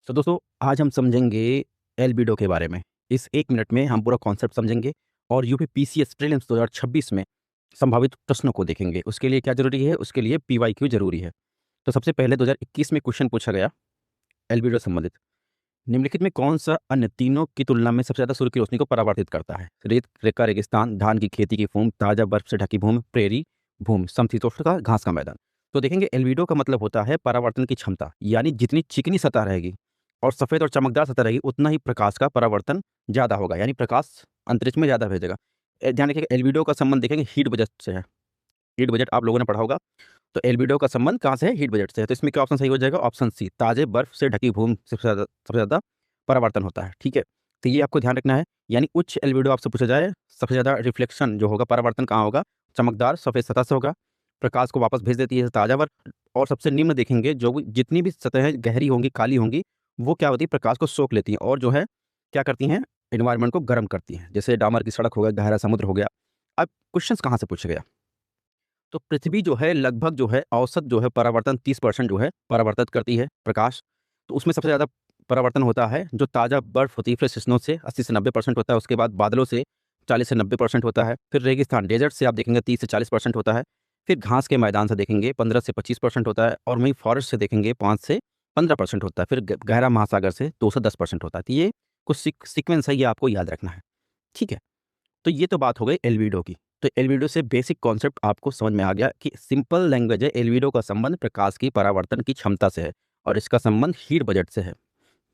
तो दोस्तों आज हम समझेंगे एल्बिडो के बारे में। इस 1 मिनट में हम पूरा कॉन्सेप्ट समझेंगे और यूपी पीसीएस प्रीलिम्स 2026 में संभावित प्रश्नों को देखेंगे। उसके लिए क्या ज़रूरी है? उसके लिए पीवाईक्यू ज़रूरी है। तो सबसे पहले 2021 में क्वेश्चन पूछा गया एल्बिडो से संबंधित। निम्नलिखित में कौन-सा अन्य तीनों की तुलना में सबसे ज़्यादा सूर्य की रोशनी को परावर्तित करता है? रेत का रेगिस्तान, धान की खेती की भूमि, ताज़ा बर्फ से ढकी भूमि, प्रेरी भूमि, समशीतोष्ण घास का मैदान। तो देखेंगे एल्बिडो का मतलब होता है परावर्तन की क्षमता, यानी जितनी चिकनी सतह रहेगी और सफ़ेद और चमकदार सतह रहेगी, उतना ही प्रकाश का परावर्तन ज़्यादा होगा, यानी प्रकाश अंतरिक्ष में ज़्यादा भेजेगा। ध्यान रखिएगा एल्बिडो का संबंध देखेंगे हीट बजट से है। हीट बजट आप लोगों ने पढ़ा होगा। तो एल्बिडो का संबंध कहाँ से है? हीट बजट से है। तो इसमें क्या ऑप्शन सही हो जाएगा? ऑप्शन सी, ताज़े बर्फ से ढकी भूमि से सबसे ज़्यादा परावर्तन होता है। ठीक है? तो ये आपको ध्यान रखना है। यानी उच्च एल्बिडो आपसे पूछा जाए, सबसे ज़्यादा रिफ्लेक्शन जो होगा, परावर्तन कहाँ होगा? चमकदार सफ़ेद सतह से होगा। प्रकाश को वापस भेज देती है ताज़ा बर्फ। और सबसे निम्न देखेंगे जो भी जितनी भी सतहें गहरी होंगी, काली होंगी, वो क्या होती है? प्रकाश को सोख लेती हैं और जो है क्या करती हैं? एनवायरनमेंट को गर्म करती हैं। जैसे डामर की सड़क हो गया, गहरा समुद्र हो गया। अब क्वेश्चंस कहाँ से पूछा गया? तो पृथ्वी जो है लगभग जो है औसत जो है परावर्तन 30% जो है परावर्तित करती है प्रकाश। तो उसमें सबसे ज़्यादा परावर्तन होता है जो ताज़ा बर्फ़ होती है, फिर स्नो से 80 से 90% होता है। उसके बाद बादलों से 40 से 90% होता है। फिर रेगिस्तान डेज़र्ट से आप देखेंगे 30 से 40% होता है। फिर घास के मैदान से देखेंगे 15 से 25% होता है और वहीं फॉरेस्ट से देखेंगे 5 से 15% होता है। फिर गहरा महासागर से 2 से 10% होता है। तो ये कुछ सीक्वेंस है, ये आपको याद रखना है। ठीक है? तो ये तो बात हो गई एल्बिडो की। तो एल्बिडो से बेसिक कॉन्सेप्ट आपको समझ में आ गया कि सिंपल लैंग्वेज है, एल्बिडो का संबंध प्रकाश की परावर्तन की क्षमता से है और इसका संबंध हीट बजट से है।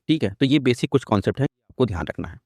ठीक है? तो ये बेसिक कुछ कॉन्सेप्ट है, आपको ध्यान रखना है।